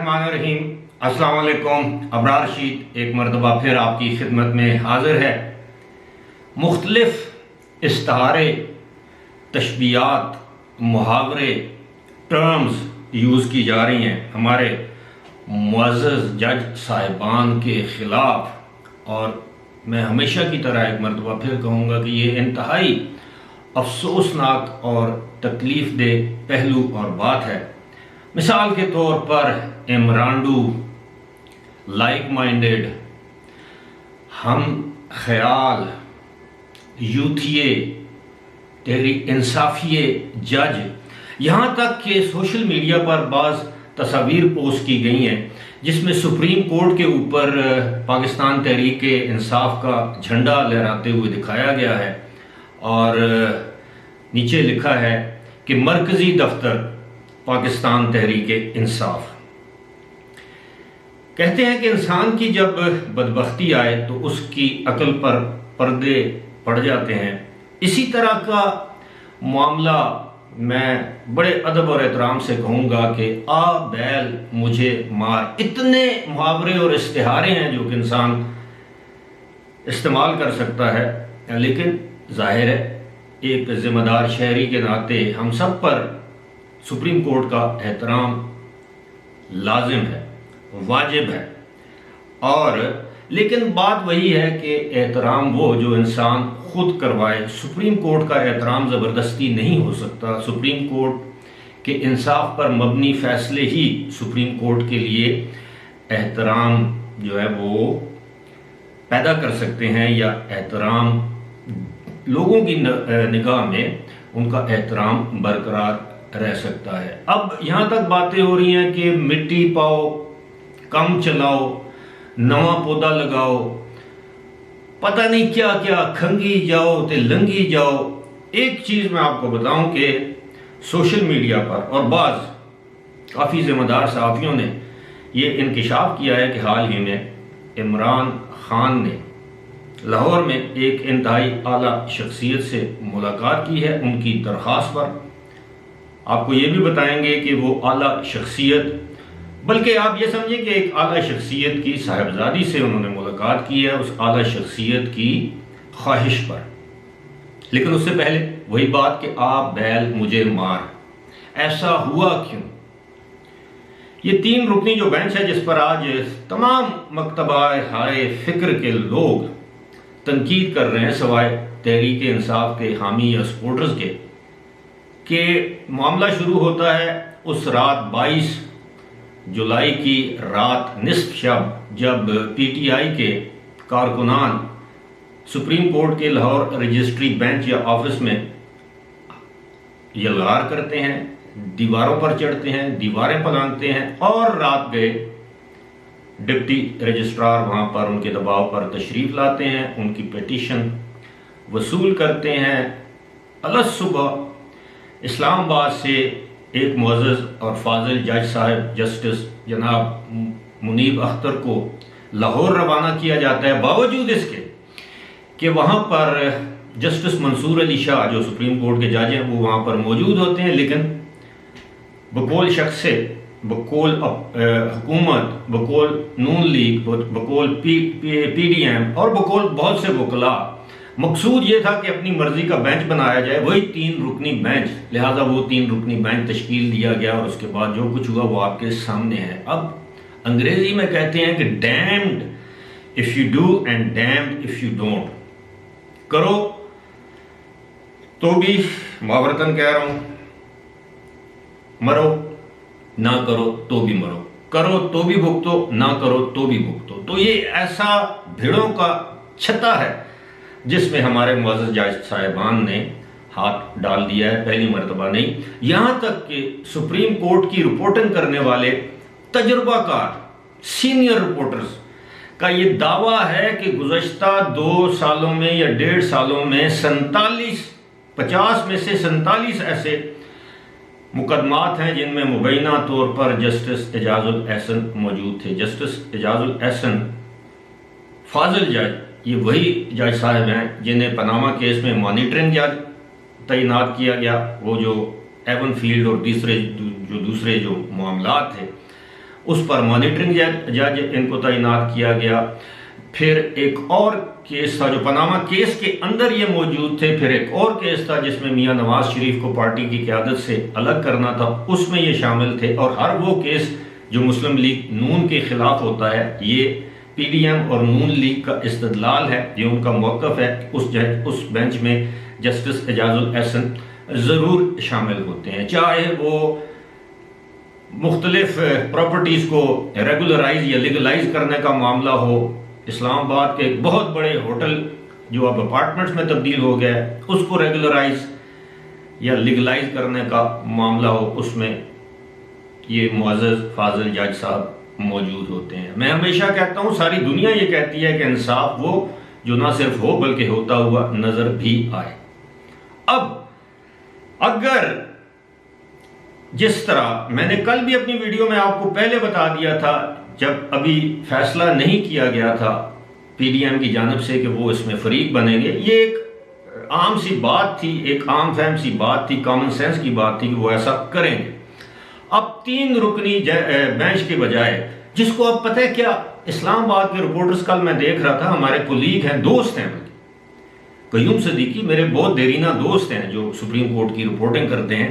बिस्मिल्लाहिर्रहमानिर्रहीम। अस्सलाम वालेकुम। अबरार शीत एक मरतबा फिर आपकी खिदमत में हाजिर है। मुख्तलिफ इस्तारे, तशबीहात, मुहावरे, टर्म्स यूज़ की जा रही हैं हमारे मुअज़्ज़ज़ जज साहिबान के ख़िलाफ़, और मैं हमेशा की तरह एक मरतबा फिर कहूँगा कि ये इंतहाई अफसोसनाक और तकलीफ़ दे पहलू और बात है। मिसाल के तौर पर इमरांडू, लाइक माइंडेड, हम ख्याल, यूथिये, तहरीक इंसाफिये जज, यहाँ तक कि सोशल मीडिया पर बाज़ तस्वीर पोस्ट की गई हैं जिसमें सुप्रीम कोर्ट के ऊपर पाकिस्तान तहरीक इंसाफ का झंडा लहराते हुए दिखाया गया है और नीचे लिखा है कि मरकज़ी दफ्तर पाकिस्तान तहरीक इंसाफ। कहते हैं कि इंसान की जब बदबख्ती आए तो उसकी अकल पर पर्दे पड़ जाते हैं। इसी तरह का मामला मैं बड़े अदब और एहतराम से कहूँगा कि आ बैल मुझे मार। इतने मुहावरे और इस्तिहारे हैं जो कि इंसान इस्तेमाल कर सकता है, लेकिन जाहिर है एक ज़िम्मेदार शहरी के नाते हम सब पर सुप्रीम कोर्ट का एहतराम लाजिम है, वाजिब है। और लेकिन बात वही है कि एहतराम वो जो इंसान खुद करवाए। सुप्रीम कोर्ट का एहतराम ज़बरदस्ती नहीं हो सकता। सुप्रीम कोर्ट के इंसाफ पर मबनी फ़ैसले ही सुप्रीम कोर्ट के लिए एहतराम जो है वो पैदा कर सकते हैं, या एहतराम लोगों की निगाह में उनका एहतराम बरकरार रह सकता है। अब यहाँ तक बातें हो रही हैं कि मिट्टी पाओ, कम चलाओ, नवा पौधा लगाओ, पता नहीं क्या क्या, खंगी जाओ ते लंगी जाओ। एक चीज़ मैं आपको बताऊं कि सोशल मीडिया पर और बाज़ काफ़ी ज़िम्मेदार सहाफ़ियों ने ये इंकिशाफ किया है कि हाल ही में इमरान खान ने लाहौर में एक इंतहाई आला शख्सियत से मुलाकात की है उनकी दरख्वास्त पर। आपको ये भी बताएंगे कि वो आला शख्सियत, बल्कि आप ये समझें कि एक आला शख्सियत की साहिबजादी से उन्होंने मुलाकात की है, उस आला शख्सियत की ख्वाहिश पर। लेकिन उससे पहले वही बात कि आप बैल मुझे मार, ऐसा हुआ क्यों? ये 3 रुकनी जो बेंच है जिस पर आज तमाम मकतबा हाय फिक्र के लोग तनकीद कर रहे हैं, सवाए तहरीक इंसाफ के हामी या सपोर्टर्स के मामला शुरू होता है उस रात 22 जुलाई की रात निस्फ शब, जब पीटीआई के कारकुनान सुप्रीम कोर्ट के लाहौर रजिस्ट्री बेंच या ऑफिस में यलगार करते हैं, दीवारों पर चढ़ते हैं, दीवारें पलांगते हैं, और रात गए डिप्टी रजिस्ट्रार वहाँ पर उनके दबाव पर तशरीफ़ लाते हैं, उनकी पिटीशन वसूल करते हैं। अलग सुबह इस्लामाबाद से एक मुअज़्ज़ज़ और फाजिल जज साहब जस्टिस जनाब मुनीब अख्तर को लाहौर रवाना किया जाता है, बावजूद इसके कि वहाँ पर जस्टिस मंसूर अली शाह जो सुप्रीम कोर्ट के जज हैं वो वहाँ पर मौजूद होते हैं। लेकिन बकौल शख्स से, बकौल हुकूमत, बकौल नून लीग, बकौल पीडीएम और बकौल बहुत से वकला, मकसूद ये था कि अपनी मर्जी का बेंच बनाया जाए, वही 3 रुकनी बेंच। लिहाजा वो 3 रुकनी बेंच तश्कील दिया गया और उसके बाद जो कुछ हुआ वो आपके सामने है। अब अंग्रेजी में कहते हैं कि damned if you do and damned if you don't. करो तो भी, मुहावरतन कह रहा हूं, मरो ना करो तो भी मरो, करो तो भी भुगतो, ना करो तो भी भुगतो। तो ये ऐसा भेड़ों का छत्ता है जिसमें हमारे मुअज़्ज़ज़ जज साहिबान ने हाथ डाल दिया है, पहली मरतबा नहीं। यहाँ तक कि सुप्रीम कोर्ट की रिपोर्टिंग करने वाले तजुर्बाकार सीनियर रिपोर्टर्स का ये दावा है कि गुज़श्ता 2 सालों में या 1.5 सालों में 50 में से 47 ऐसे मुकदमात हैं जिनमें मुबैना तौर पर जस्टिस एजाजुल एहसन मौजूद थे। जस्टिस एजाजुल एहसन फाजिल जज, ये वही जज साहब हैं जिन्हें पनामा केस में मॉनिटरिंग जज तैनात किया गया। वो जो एवन फील्ड और दूसरे जो मामलात थे उस पर मॉनिटरिंग जज इनको तैनात किया गया। फिर एक और केस था जो पनामा केस के अंदर ये मौजूद थे। फिर एक और केस था जिसमें मियां नवाज शरीफ को पार्टी की क़यादत से अलग करना था, उसमें ये शामिल थे। और हर वो केस जो मुस्लिम लीग नून के खिलाफ होता है, ये पीडीएम और नून लीग का इस्तदलाल है, ये उनका मौक़िफ़ है। उस बेंच में जस्टिस एजाजुल एहसन ज़रूर शामिल होते हैं, चाहे वो मुख्तलिफ प्रॉपर्टीज़ को रेगुलराइज या लीगलाइज करने का मामला हो। इस्लामाबाद के एक बहुत बड़े होटल जो अब अपार्टमेंट्स में तब्दील हो गया है, उसको रेगुलराइज या लीगलाइज करने का मामला हो, उसमें ये मुअज़्ज़ज़ फाजिल जज साहब मौजूद होते हैं। मैं हमेशा कहता हूँ, सारी दुनिया ये कहती है कि इंसाफ वो जो ना सिर्फ हो बल्कि होता हुआ नजर भी आए। अब अगर जिस तरह मैंने कल भी अपनी वीडियो में आपको पहले बता दिया था, जब अभी फैसला नहीं किया गया था पीडीएम की जानिब से कि वो इसमें फरीक बनेंगे, ये एक आम सी बात थी, एक आम फहम सी बात थी, कॉमन सेंस की बात थी कि वो ऐसा करेंगे। अब 3 रुकनी बेंच के बजाय, जिसको अब पता है क्या, इस्लामाबाद के रिपोर्टर्स, कल मैं देख रहा था, हमारे कोलीग हैं, दोस्त हैं, कयूम सिद्दीकी मेरे बहुत देरीना दोस्त हैं जो सुप्रीम कोर्ट की रिपोर्टिंग करते हैं,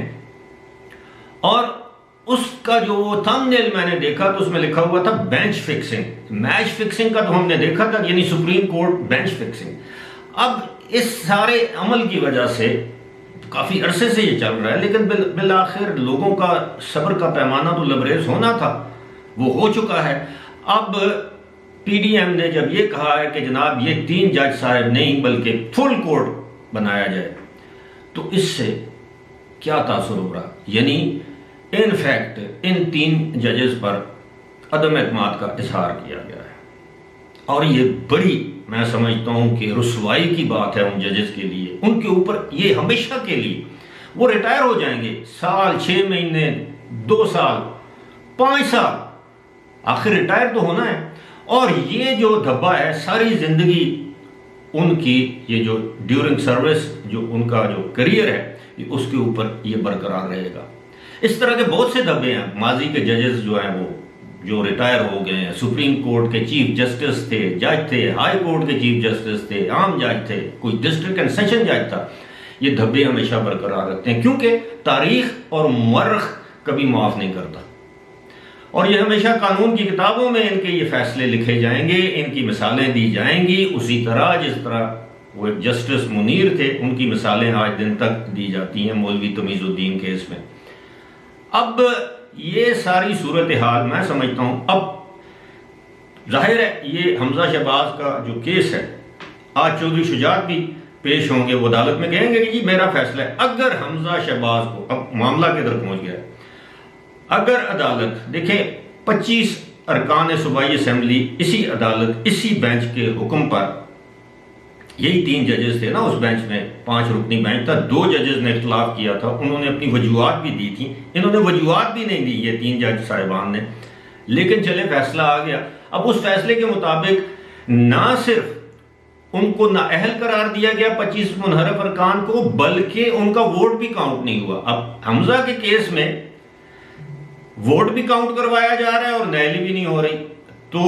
और उसका जो थंबनेल मैंने देखा तो उसमें लिखा हुआ था बेंच फिक्सिंग। मैच फिक्सिंग का तो हमने देखा था, यानी सुप्रीम कोर्ट बेंच फिक्सिंग। अब इस सारे अमल की वजह से काफी अरसे से ये चल रहा है, लेकिन बिल आखिर लोगों का सब्र का पैमाना तो लबरेज होना था, वो हो चुका है। अब पीडीएम ने जब ये कहा है कि जनाब ये 3 जज साहब नहीं बल्कि फुल कोर्ट बनाया जाए, तो इससे क्या तासुर हो रहा, यानी इनफैक्ट इन 3 जजेस पर अदम एतमाद का इजहार किया गया है। और ये बड़ी, मैं समझता हूं कि रुसवाई की बात है उन जजेस के लिए। उनके ऊपर ये हमेशा के लिए, वो रिटायर हो जाएंगे, साल, 6 महीने, 2 साल, 5 साल, आखिर रिटायर तो होना है। और ये जो धब्बा है सारी जिंदगी उनकी, ये जो ड्यूरिंग सर्विस जो उनका जो करियर है, उसके ऊपर ये बरकरार रहेगा। इस तरह के बहुत से धब्बे हैं। माजी के जजेस जो हैं वो जो रिटायर हो गए हैं, सुप्रीम कोर्ट के चीफ जस्टिस थे, जज थे, हाई कोर्ट के चीफ जस्टिस थे, आम जज थे, कोई डिस्ट्रिक्ट एंड सेशन जज था, ये धब्बे हमेशा बरकरार रखते हैं, क्योंकि तारीख और मर्ख कभी माफ नहीं करता। और ये हमेशा कानून की किताबों में इनके ये फैसले लिखे जाएंगे, इनकी मिसालें दी जाएंगी, उसी तरह जिस तरह वो एक जस्टिस मुनीर थे, उनकी मिसालें आज दिन तक दी जाती हैं मौलवी तमीजुद्दीन केस में। अब ये सारी सूरत हाल मैं समझता हूं, अब जाहिर है ये हमजा शहबाज का जो केस है, आज चौधरी शुजात भी पेश होंगे, वो अदालत में कहेंगे कि जी मेरा फैसला है। अगर हमजा शहबाज को, अब मामला किधर पहुंच गया है, अगर अदालत देखें 25 अरकान सूबाई असेंबली इसी अदालत, इसी बेंच के हुक्म पर, यही 3 जजेस थे ना उस बेंच में, 5 रुकनी बेंच था, 2 जजेस ने इख्तलाफ किया था, उन्होंने अपनी वजूहात भी दी थी, इन्होंने वजूहात भी नहीं दी ये 3 जज साहिबान ने, लेकिन चले फैसला आ गया। अब उस फैसले के मुताबिक ना सिर्फ उनको नाअहल करार दिया गया 25 मुनहरफ अरकान को, बल्कि उनका वोट भी काउंट नहीं हुआ। अब हमजा के केस में वोट भी काउंट करवाया जा रहा है और नाअहली भी नहीं हो रही। तो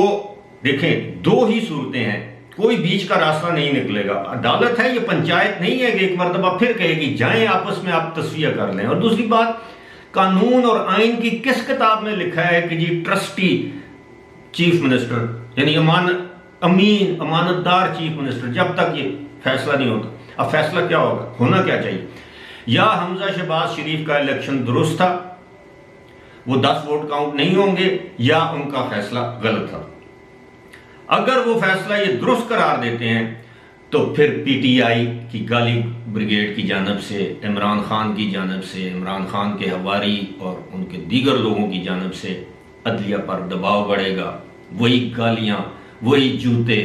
देखें, 2 ही सूरतें हैं, कोई बीच का रास्ता नहीं निकलेगा। अदालत है, ये पंचायत नहीं है कि एक मरतबा फिर कहेगी जाएं आपस में आप तस्वीर कर लें। और दूसरी बात, कानून और आइन की किस किताब में लिखा है कि जी ट्रस्टी चीफ मिनिस्टर, यानी अमीन अमानतदार चीफ मिनिस्टर, जब तक ये फैसला नहीं होता। अब फैसला क्या होगा, होना क्या चाहिए, या हमजा शहबाज शरीफ का इलेक्शन दुरुस्त था, वो 10 वोट काउंट नहीं होंगे, या उनका फैसला गलत था। अगर वो फैसला ये दुरुस्त करार देते हैं तो फिर पीटीआई की गाली ब्रिगेड की जानब से, इमरान खान की जानब से, इमरान खान के हवारी और उनके दीगर लोगों की जानब से अदलिया पर दबाव बढ़ेगा। वही गालियां, वही जूते,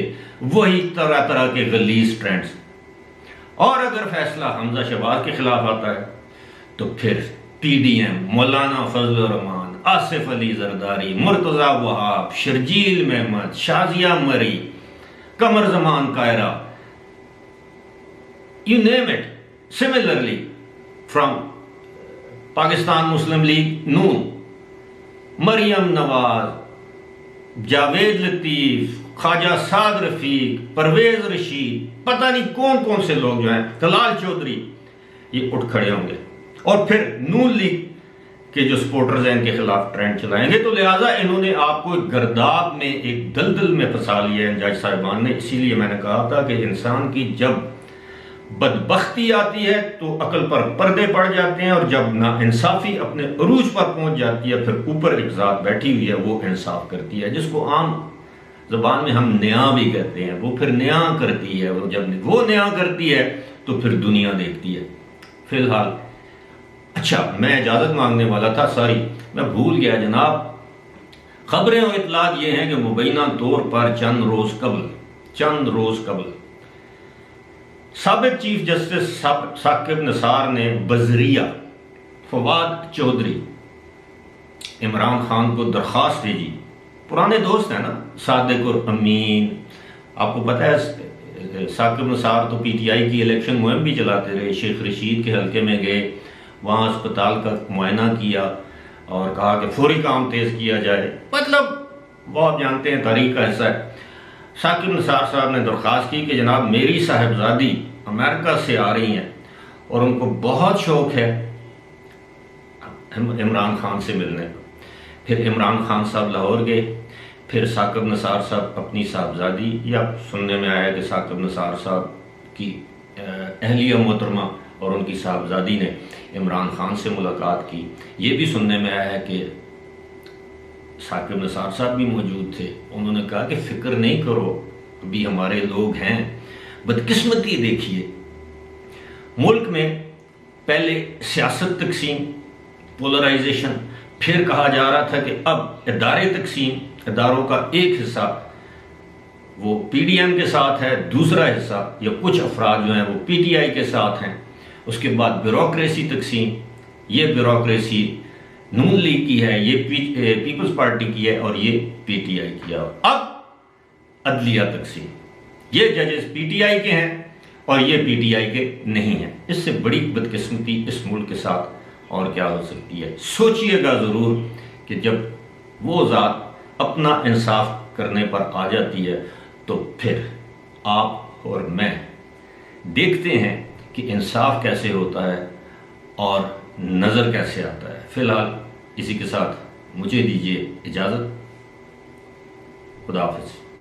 वही तरह तरह के गलीज ट्रेंड्स। और अगर फैसला हमजा शहबाज के खिलाफ आता है तो फिर पीडीएम, मौलाना फजल रहमान, आसिफ अली जरदारी, मुर्तजा वहाब, शर्जील महमद, शाजिया मरी, कमर Zaman Kiara, you name it. Similarly, from Pakistan Muslim League, Noon, Maryam Nawaz, Javed Latif, Khawaja Saad Rafique, Parvez Rashid, पता नहीं कौन कौन से लोग जो हैं, कलाल चौधरी, ये उठ खड़े होंगे और फिर नून लीग के जो सपोर्टर्स हैं इनके खिलाफ ट्रेंड चलाएंगे। तो लिहाजा इन्होंने आपको एक गर्दाब में, एक दलदल में फंसा लिया है जज साहिबान ने। इसीलिए मैंने कहा था कि इंसान की जब बदबख्ती आती है तो अकल पर पर्दे पड़ जाते हैं, और जब नाइंसाफी अपने अरूज पर पहुंच जाती है फिर ऊपर एक जात बैठी हुई है वो इंसाफ करती है, जिसको आम ज़बान में हम न्याय भी कहते हैं। वो फिर न्याय करती है, और जब वो न्याय करती है तो फिर दुनिया देखती है। फिलहाल अच्छा, मैं इजाज़त मांगने वाला था, सॉरी मैं भूल गया जनाब। खबरें और इतलात ये हैं कि मुबैना तौर पर चंद रोज़ कबल साबिक चीफ जस्टिस साकिब निसार ने बजरिया फवाद चौधरी इमरान खान को दरख्वास्त भेजी। पुराने दोस्त हैं ना, सादिक और अमीन। आपको पता है साकिब निसार तो पीटीआई की इलेक्शन मुहिम भी चलाते रहे, शेख रशीद के हल्के में गए, वहाँ अस्पताल का मुआयना किया और कहा कि फौरी काम तेज़ किया जाए। मतलब वो आप जानते हैं तारीख का हिस्सा है। साकिब निसार साहब ने दरख्वास्त की कि जनाब मेरी साहिबजादी अमेरिका से आ रही हैं और उनको बहुत शौक़ है इमरान खान से मिलने का। फिर इमरान खान साहब लाहौर गए, फिर साकिब निसार साहब अपनी साहबजादी, या सुनने में आया कि साकिब निसार साहब की अहलिया मोहतरमा और उनकी साहबजादी ने इमरान खान से मुलाकात की। ये भी सुनने में आया है कि साकिब निसार साहब भी मौजूद थे। उन्होंने कहा कि फिक्र नहीं करो, अभी हमारे लोग हैं। बदकिस्मती देखिए, मुल्क में पहले सियासत तकसीम, पोलराइजेशन, फिर कहा जा रहा था कि अब इदारे तकसीम, इदारों का एक हिस्सा वो पीडीएम के साथ है, दूसरा हिस्सा या कुछ अफराद जो हैं वो पीटीआई के साथ हैं। उसके बाद ब्यूरोक्रेसी तकसीम, ये ब्यूरोक्रेसी नून लीग की है, ये पीपल्स पार्टी की है और ये पीटीआई की है। अब अदलिया तकसीम, ये जजेस पीटीआई के हैं और ये पीटीआई के नहीं हैं। इससे बड़ी बदकिस्मती इस मुल्क के साथ और क्या हो सकती है। सोचिएगा ज़रूर कि जब वो ज़ात अपना इंसाफ करने पर आ जाती है तो फिर आप और मैं देखते हैं कि इंसाफ कैसे होता है और नज़र कैसे आता है। फिलहाल इसी के साथ मुझे दीजिए इजाज़त। खुदा हाफ़िज़।